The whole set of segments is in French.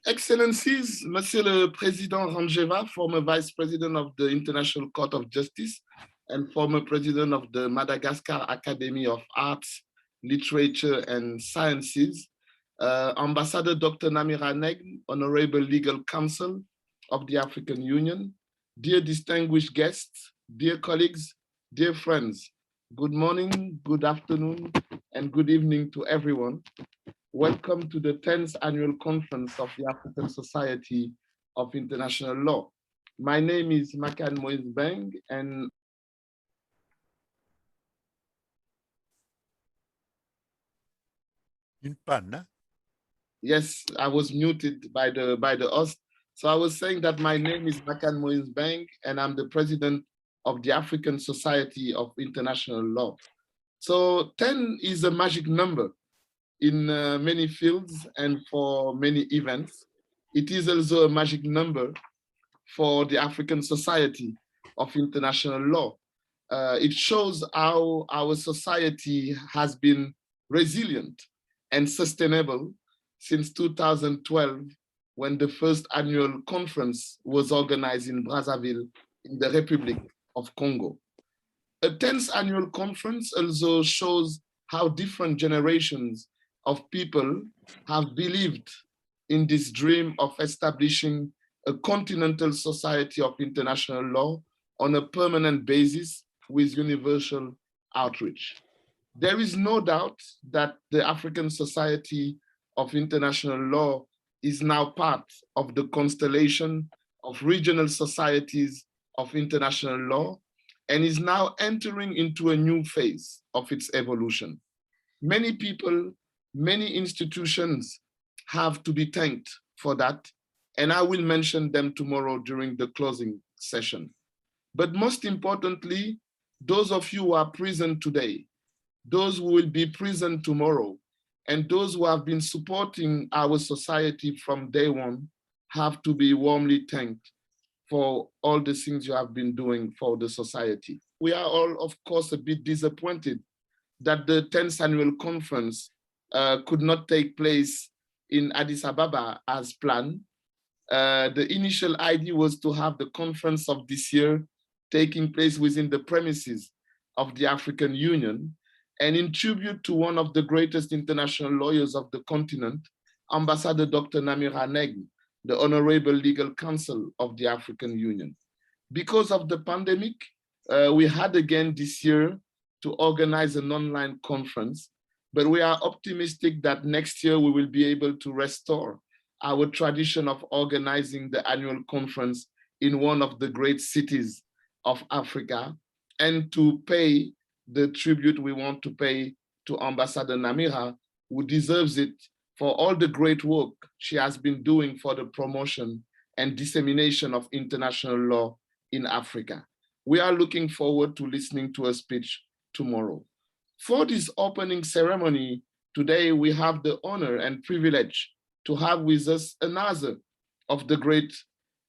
Excellencies, Monsieur le Président Ranjeva, former Vice President of the International Court of Justice and former President of the Madagascar Academy of Arts, Literature and Sciences, Ambassador Dr. Namira Neg, Honorable Legal Counsel of the African Union, dear distinguished guests, dear colleagues, dear friends, good morning, good afternoon, and good evening to everyone. Welcome to the 10th Annual Conference of the African Society of International Law. My name is Makan Moise Beng, and une panne. yes, I was muted by the host. So I was saying that my name is Makan Moise Beng, and I'm the president of the African Society of International Law. So 10 is a magic number in many fields and for many events. It is also a magic number for the African Society of International Law. It shows how our society has been resilient and sustainable since 2012, when the first annual conference was organized in Brazzaville in the Republic of Congo. A 10th annual conference also shows how different generations of people have believed in this dream of establishing a continental society of international law on a permanent basis with universal outreach. There is no doubt that the African Society of International Law is now part of the constellation of regional societies of international law and is now entering into a new phase of its evolution. Many people, many institutions have to be thanked for that, and I will mention them tomorrow during the closing session. But most importantly, those of you who are present today, those who will be present tomorrow, and those who have been supporting our society from day one have to be warmly thanked for all the things you have been doing for the society. We are all, of course, a bit disappointed that the 10th annual conference could not take place in Addis Ababa as planned. The initial idea was to have the conference of this year taking place within the premises of the African Union, and in tribute to one of the greatest international lawyers of the continent, Ambassador Dr. Namira Neg, the Honorable Legal Counsel of the African Union. Because of the pandemic, we had again this year to organize an online conference, but we are optimistic that next year we will be able to restore our tradition of organizing the annual conference in one of the great cities of Africa and to pay the tribute we want to pay to Ambassador Namira, who deserves it for all the great work she has been doing for the promotion and dissemination of international law in Africa. We are looking forward to listening to her speech tomorrow. For this opening ceremony, today we have the honor and privilege to have with us another of the great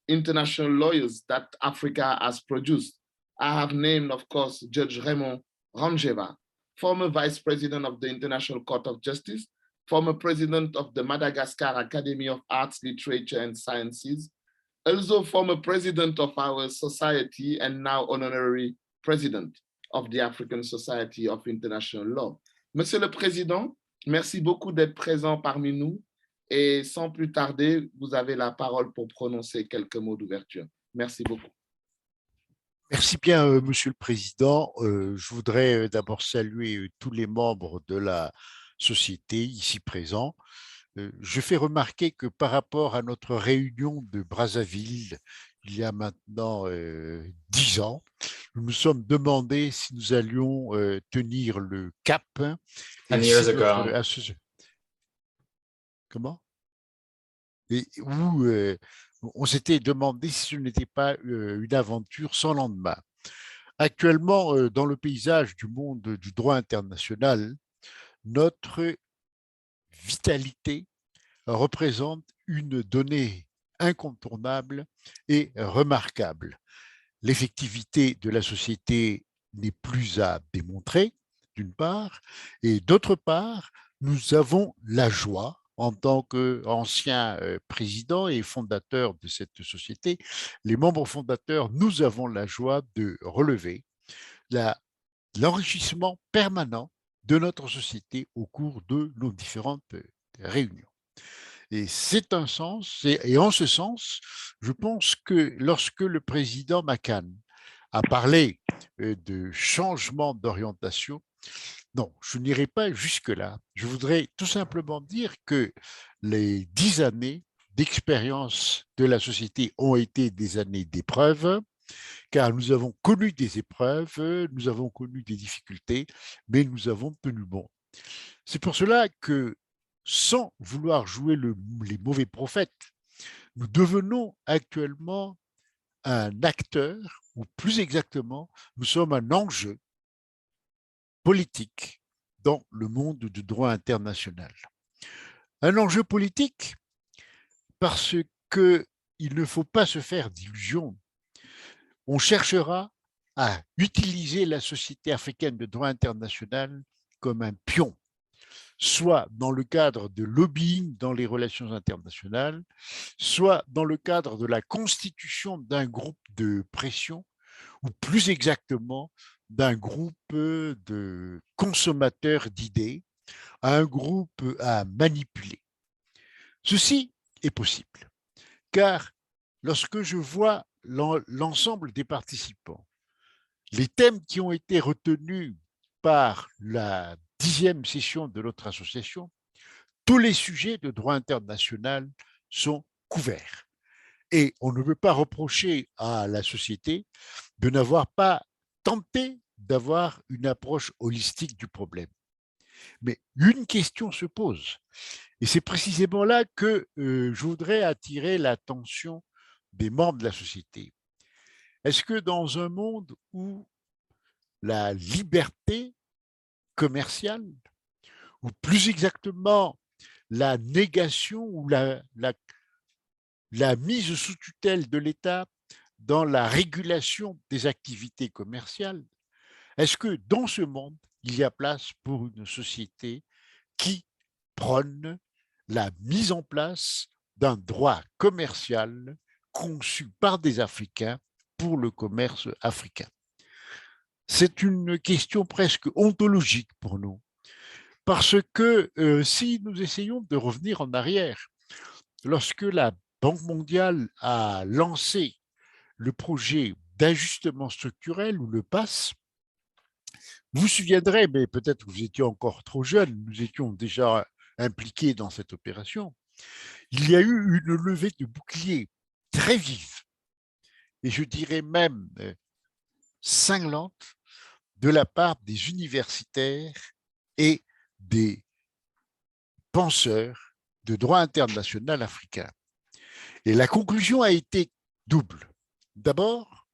international lawyers that Africa has produced. I have named, of course, Judge Raymond Ranjeva, former Vice President of the International Court of Justice, former President of the Madagascar Academy of Arts, Literature and Sciences, also former President of our society and now honorary President of the African Society of International Law. Monsieur le Président, merci beaucoup d'être présent parmi nous et sans plus tarder, vous avez la parole pour prononcer quelques mots d'ouverture. Merci beaucoup. Merci bien, Monsieur le Président. Je voudrais d'abord saluer tous les membres de la société ici présents. Je fais remarquer que par rapport à notre réunion de Brazzaville, il y a maintenant 10 ans, nous nous sommes demandé si nous allions tenir le cap. 10 years ago. Comment? Et où on s'était demandé si ce n'était pas une aventure sans lendemain. Actuellement, dans le paysage du monde du droit international, notre vitalité représente une donnée incontournable et remarquable. L'effectivité de la société n'est plus à démontrer, d'une part, et d'autre part, nous avons la joie en tant qu'ancien président et fondateur de cette société, les membres fondateurs, nous avons la joie de relever l'enrichissement permanent de notre société au cours de nos différentes réunions. Et c'est un sens, et en ce sens, je pense que lorsque le président McCann a parlé de changement d'orientation, non, je n'irai pas jusque-là. Je voudrais tout simplement dire que les 10 années d'expérience de la société ont été des années d'épreuves, car nous avons connu des épreuves, nous avons connu des difficultés, mais nous avons tenu bon. C'est pour cela que, sans vouloir jouer les mauvais prophètes, nous devenons actuellement un acteur, ou plus exactement, nous sommes un enjeu politique dans le monde du droit international. Un enjeu politique parce qu'il ne faut pas se faire d'illusions. On cherchera à utiliser la Société africaine de droit international comme un pion, soit dans le cadre de lobbying dans les relations internationales, soit dans le cadre de la constitution d'un groupe de pression, ou plus exactement d'un groupe de consommateurs d'idées, un groupe à manipuler. Ceci est possible, car lorsque je vois l'ensemble des participants, les thèmes qui ont été retenus par la 10e session de notre association, tous les sujets de droit international sont couverts. Et on ne peut pas reprocher à la société de n'avoir pas tenté d'avoir une approche holistique du problème. Mais une question se pose, et c'est précisément là que je voudrais attirer l'attention des membres de la société. Est-ce que dans un monde où la liberté commerciale, ou plus exactement la négation ou la mise sous tutelle de l'État dans la régulation des activités commerciales, est-ce que dans ce monde, il y a place pour une société qui prône la mise en place d'un droit commercial conçu par des Africains pour le commerce africain? C'est une question presque ontologique pour nous, parce que si nous essayons de revenir en arrière, lorsque la Banque mondiale a lancé le projet d'ajustement structurel ou le PAS, vous vous souviendrez, mais peut-être que vous étiez encore trop jeune, nous étions déjà impliqués dans cette opération, il y a eu une levée de boucliers très vive, et je dirais même cinglante, de la part des universitaires et des penseurs de droit international africain. Et la conclusion a été double. D'abord,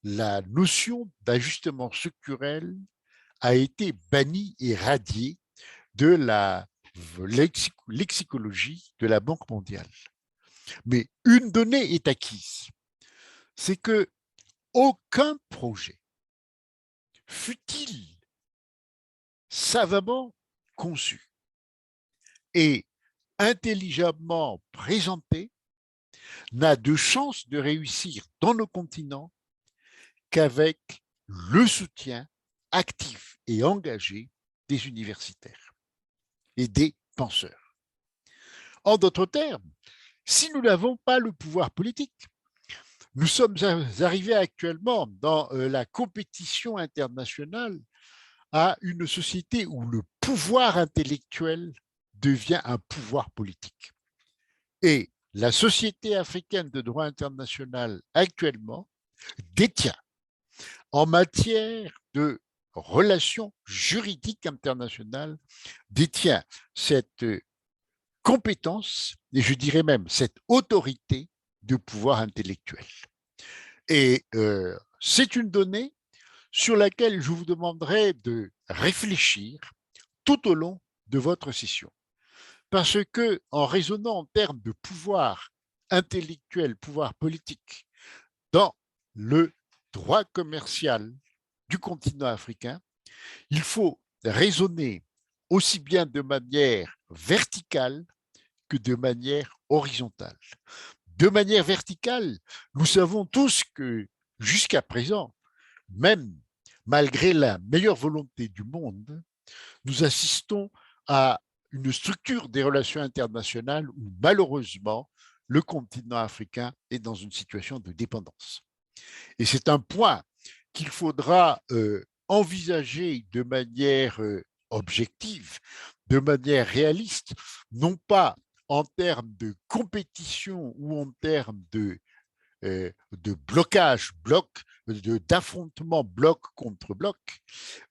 la notion d'ajustement structurel a été bannie et radiée de la lexicologie de la Banque mondiale. Mais une donnée est acquise, c'est que aucun projet, fut-il savamment conçu et intelligemment présenté, n'a de chance de réussir dans nos continents qu'avec le soutien actif et engagé des universitaires et des penseurs. En d'autres termes, si nous n'avons pas le pouvoir politique, nous sommes arrivés actuellement dans la compétition internationale à une société où le pouvoir intellectuel devient un pouvoir politique. Et la Société africaine de droit international actuellement détient, en matière de relations juridiques internationales, détient cette compétence, et je dirais même cette autorité de pouvoir intellectuel. Et c'est une donnée sur laquelle je vous demanderai de réfléchir tout au long de votre session. Parce que, en raisonnant en termes de pouvoir intellectuel, pouvoir politique, dans le droit commercial du continent africain, il faut raisonner aussi bien de manière verticale que de manière horizontale. De manière verticale, nous savons tous que jusqu'à présent, même malgré la meilleure volonté du monde, nous assistons à une structure des relations internationales où malheureusement, le continent africain est dans une situation de dépendance. Et c'est un point qu'il faudra envisager de manière objective, de manière réaliste, non pas en termes de compétition ou en termes de blocage, d'affrontement bloc contre bloc,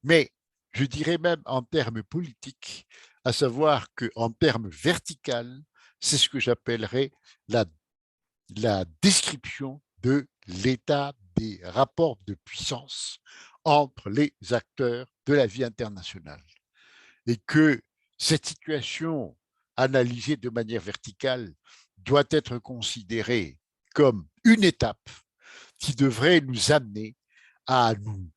mais je dirais même en termes politiques, à savoir qu'en termes verticales, c'est ce que j'appellerais la description de l'état des rapports de puissance entre les acteurs de la vie internationale. Et que cette situation analysée de manière verticale doit être considérée comme une étape qui devrait nous amener à nous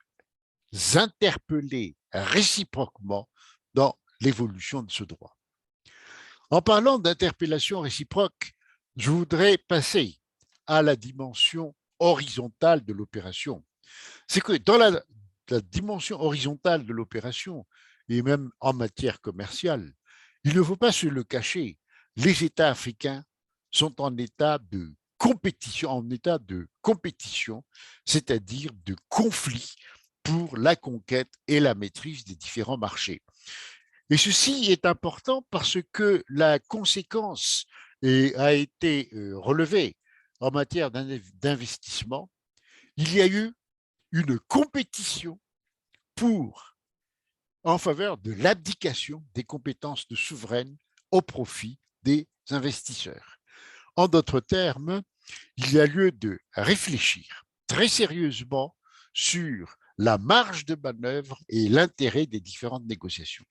interpeller réciproquement dans l'évolution de ce droit. En parlant d'interpellation réciproque, je voudrais passer à la dimension horizontale de l'opération. C'est que dans la dimension horizontale de l'opération, et même en matière commerciale, il ne faut pas se le cacher, les États africains sont en état de compétition, c'est-à-dire de conflit pour la conquête et la maîtrise des différents marchés. Et ceci est important parce que la conséquence a été relevée en matière d'investissement. Il y a eu une compétition en faveur de l'abdication des compétences de souveraines au profit des investisseurs. En d'autres termes, il y a lieu de réfléchir très sérieusement sur la marge de manœuvre et l'intérêt des différentes négociations.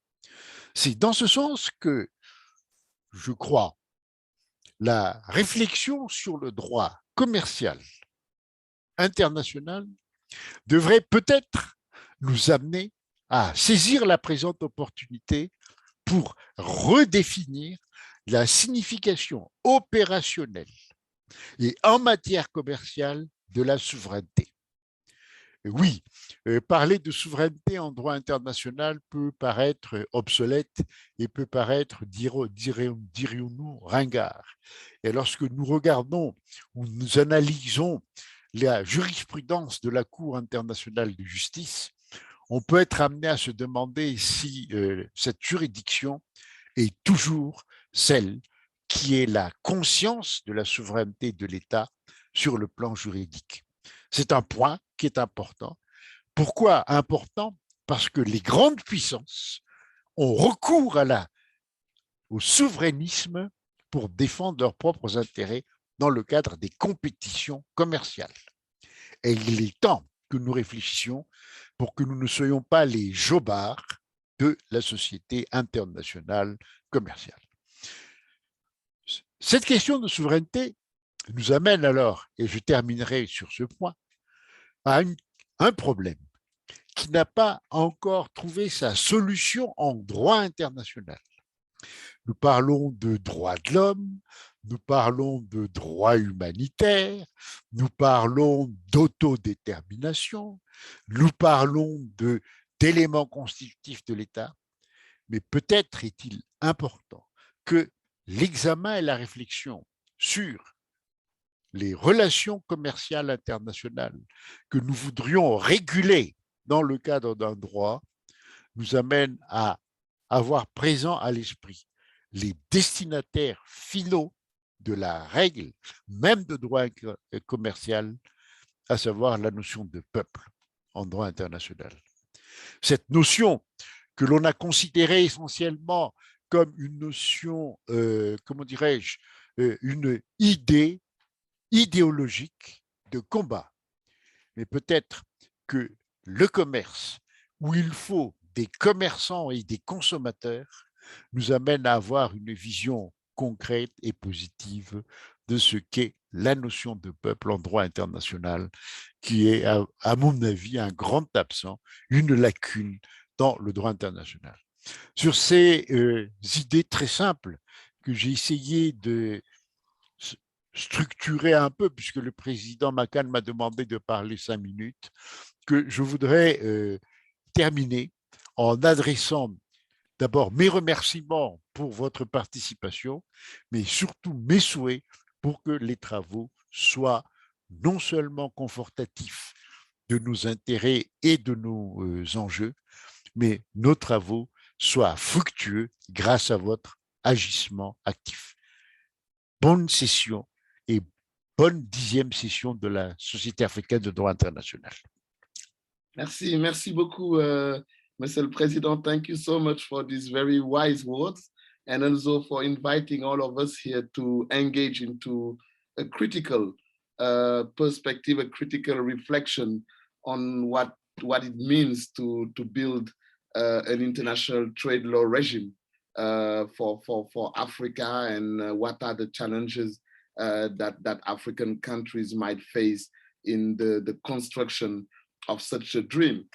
C'est dans ce sens que, je crois, la réflexion sur le droit commercial international devrait peut-être nous amener à saisir la présente opportunité pour redéfinir la signification opérationnelle et en matière commerciale de la souveraineté. Oui, parler de souveraineté en droit international peut paraître obsolète et peut paraître, dirions-nous, ringard. Et lorsque nous regardons ou nous analysons la jurisprudence de la Cour internationale de justice, on peut être amené à se demander si cette juridiction est toujours celle qui est la conscience de la souveraineté de l'État sur le plan juridique. C'est un point qui est important. Pourquoi important? Parce que les grandes puissances ont recours au souverainisme pour défendre leurs propres intérêts dans le cadre des compétitions commerciales. Et il est temps que nous réfléchissions pour que nous ne soyons pas les jobards de la société internationale commerciale. Cette question de souveraineté nous amène alors, et je terminerai sur ce point, à un problème qui n'a pas encore trouvé sa solution en droit international. Nous parlons de droits de l'homme, nous parlons de droits humanitaires, nous parlons d'autodétermination, nous parlons d'éléments constitutifs de l'État, mais peut-être est-il important que l'examen et la réflexion sur les relations commerciales internationales que nous voudrions réguler dans le cadre d'un droit nous amènent à avoir présent à l'esprit les destinataires finaux de la règle, même de droit commercial, à savoir la notion de peuple en droit international. Cette notion que l'on a considérée essentiellement comme une notion, comment dirais-je, une idée idéologique de combat. Mais peut-être que le commerce, où il faut des commerçants et des consommateurs, nous amène à avoir une vision concrète et positive de ce qu'est la notion de peuple en droit international, qui est, à mon avis, un grand absent, une lacune dans le droit international. Sur ces idées très simples que j'ai essayé de structurer un peu, puisque le président Makan m'a demandé de parler 5 minutes, que je voudrais terminer en adressant d'abord mes remerciements pour votre participation, mais surtout mes souhaits pour que les travaux soient non seulement confortatifs de nos intérêts et de nos enjeux, mais nos travaux soient fructueux grâce à votre agissement actif. Bonne session et bonne 10e session de la Société africaine de droit international. Merci beaucoup, Monsieur le Président. Thank you so much for these very wise words, and also for inviting all of us here to engage into a critical perspective, a critical reflection on what it means to build an international trade law regime for Africa, and what are the challenges that African countries might face in the construction of such a dream.